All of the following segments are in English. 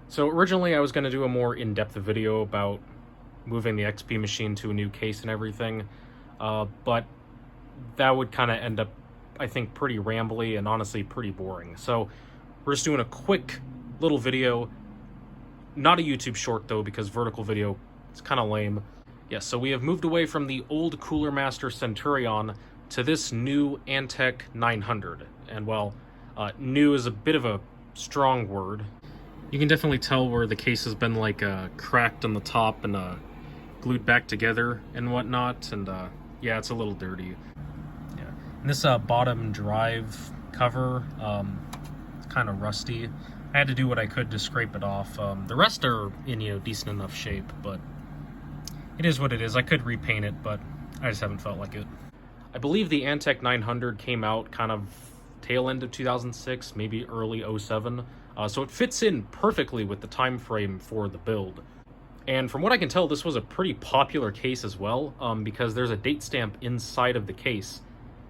So originally I was going to do a more in-depth video about moving the XP machine to a new case and everything, but that would kind of end up, I think, pretty rambly and honestly pretty boring. So we're just doing a quick little video, not a YouTube short though, because vertical video is kind of lame. Yeah, so we have moved away from the old Cooler Master Centurion to this new Antec 900. And well, new is a bit of a strong word. You can definitely tell where the case has been like cracked on the top and glued back together and whatnot, and yeah, it's a little dirty. Yeah, and this bottom drive cover, it's kind of rusty. I had to do what I could to scrape it off. The rest are in decent enough shape, but it is what it is. I could repaint it, but I just haven't felt like it. I believe the Antec 900 came out kind of tail end of 2006, maybe early 07. So it fits in perfectly with the time frame for the build. And from what I can tell, this was a pretty popular case as well, because there's a date stamp inside of the case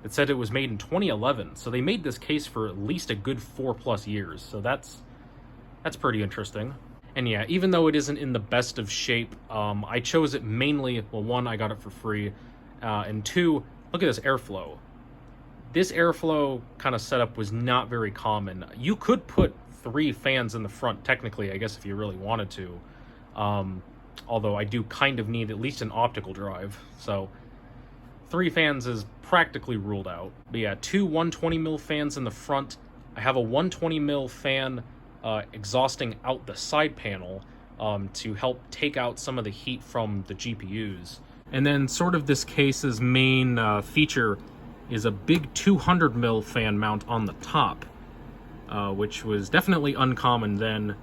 that said it was made in 2011. So they made this case for at least a good 4+ years. So that's pretty interesting. And yeah, even though it isn't in the best of shape, I chose it mainly, well, one, I got it for free, and two, look at this airflow. This airflow kind of setup was not very common. You could put 3 fans in the front, technically, I guess, if you really wanted to. Although I do kind of need at least an optical drive, so 3 fans is practically ruled out. But yeah, 2 120mm fans in the front. I have a 120mm fan exhausting out the side panel to help take out some of the heat from the GPUs. And then sort of this case's main feature is a big 200mm fan mount on the top, which was definitely uncommon then.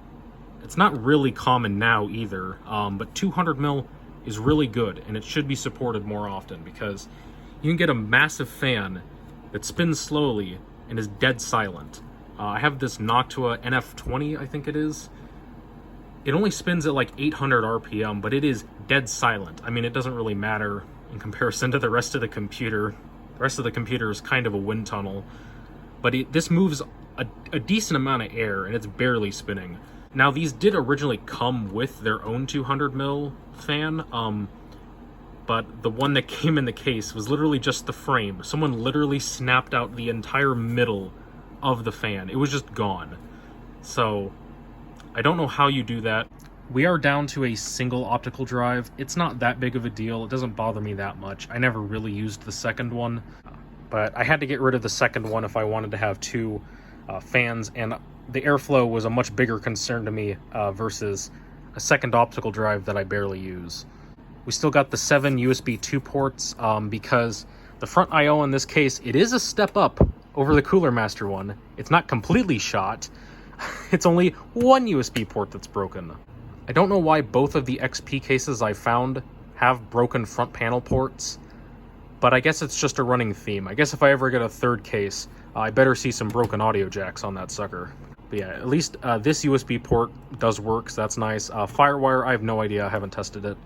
It's not really common now either, but 200mm is really good, and it should be supported more often, because you can get a massive fan that spins slowly and is dead silent. I have this Noctua NF20, I think it is. It only spins at like 800 RPM, but it is dead silent. I mean, it doesn't really matter in comparison to the rest of the computer. The rest of the computer is kind of a wind tunnel, but this moves a decent amount of air, and it's barely spinning. Now, these did originally come with their own 200mm fan, but the one that came in the case was literally just the frame. Someone literally snapped out the entire middle of the fan. It was just gone. So I don't know how you do that. We are down to a single optical drive. It's not that big of a deal. It doesn't bother me that much. I never really used the second one, but I had to get rid of the second one if I wanted to have 2 fans, and the airflow was a much bigger concern to me versus a second optical drive that I barely use. We still got the 7 USB 2 ports because the front I/O in this case, it is a step up over the Cooler Master one. It's not completely shot. It's only 1 USB port that's broken. I don't know why both of the XP cases I found have broken front panel ports, but I guess it's just a running theme. I guess if I ever get a third case, I better see some broken audio jacks on that sucker. But yeah, at least this USB port does work, so that's nice. Firewire, I have no idea. I haven't tested it.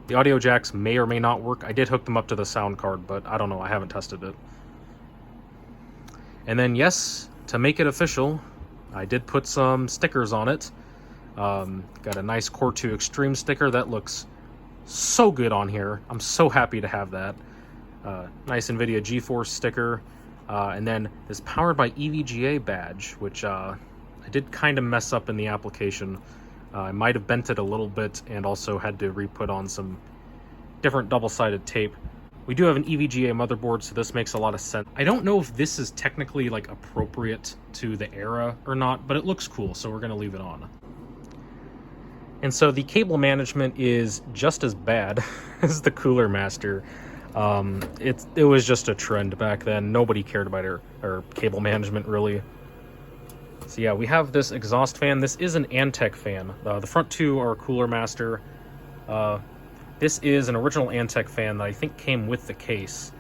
The audio jacks may or may not work. I did hook them up to the sound card, but I don't know. I haven't tested it. And then, yes, to make it official, I did put some stickers on it. Got a nice Core 2 Extreme sticker that looks so good on here. I'm so happy to have that. Nice NVIDIA GeForce sticker. And then this Powered by EVGA badge, which I did kind of mess up in the application. I might have bent it a little bit and also had to re-put on some different double-sided tape. We do have an EVGA motherboard, so this makes a lot of sense. I don't know if this is technically like appropriate to the era or not, but it looks cool, so we're gonna leave it on. And so the cable management is just as bad as the Cooler Master. It was just a trend back then. Nobody cared about our cable management, really. So yeah, we have this exhaust fan. This is an Antec fan. The front 2 are Cooler Master. This is an original Antec fan that I think came with the case.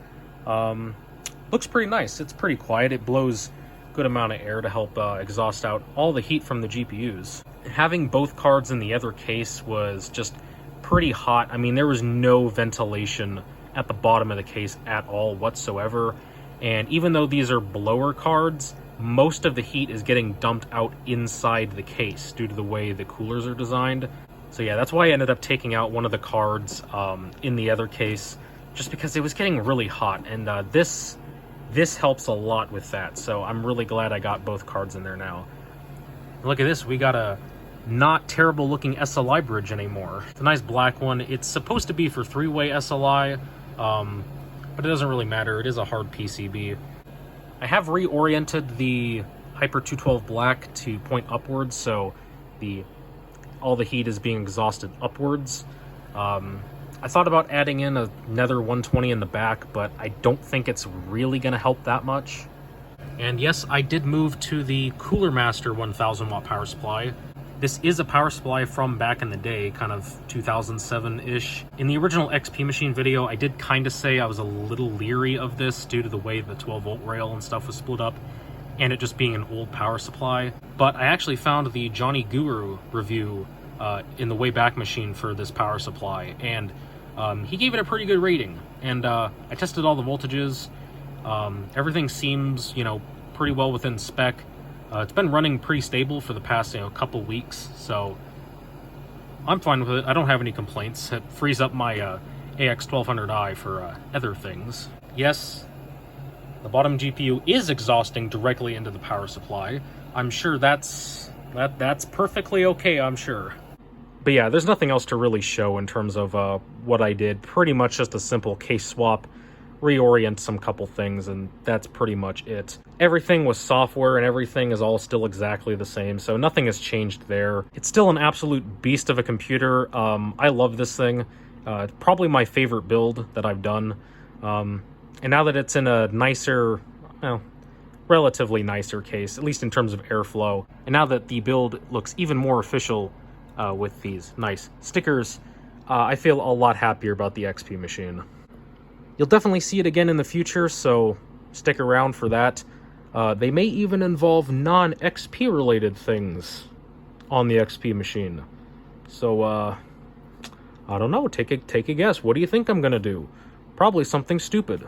Looks pretty nice. It's pretty quiet. It blows a good amount of air to help exhaust out all the heat from the GPUs. Having both cards in the other case was just pretty hot. I mean, there was no ventilation at the bottom of the case at all whatsoever. And even though these are blower cards, most of the heat is getting dumped out inside the case due to the way the coolers are designed. So yeah, that's why I ended up taking out one of the cards in the other case, just because it was getting really hot, and this helps a lot with that. So I'm really glad I got both cards in there now. Look at this, we got a not terrible looking SLI bridge anymore. It's a nice black one. It's supposed to be for 3-way SLI, but it doesn't really matter. It is a hard PCB. I have reoriented the Hyper 212 Black to point upwards, so all the heat is being exhausted upwards. I thought about adding in a Nether 120 in the back, but I don't think it's really going to help that much. And yes, I did move to the Cooler Master 1000 watt power supply. This is a power supply from back in the day, kind of 2007-ish. In the original XP machine video, I did kind of say I was a little leery of this due to the way the 12-volt rail and stuff was split up, and it just being an old power supply. But I actually found the Johnny Guru review in the Wayback Machine for this power supply, and he gave it a pretty good rating. And I tested all the voltages. Everything seems, pretty well within spec. It's been running pretty stable for the past, couple weeks, so I'm fine with it. I don't have any complaints. It frees up my AX1200i for other things. Yes, the bottom GPU is exhausting directly into the power supply. I'm sure that's perfectly okay, I'm sure. But yeah, there's nothing else to really show in terms of what I did. Pretty much just a simple case swap, reorient some couple things, and that's pretty much it. Everything was software and everything is all still exactly the same, so nothing has changed there. It's still an absolute beast of a computer. I love this thing. It's probably my favorite build that I've done. And now that it's in a nicer, relatively nicer case, at least in terms of airflow, and now that the build looks even more official with these nice stickers, I feel a lot happier about the XP machine. You'll definitely see it again in the future, so stick around for that. They may even involve non-XP related things on the XP machine. So, I don't know, take a guess. What do you think I'm gonna do? Probably something stupid.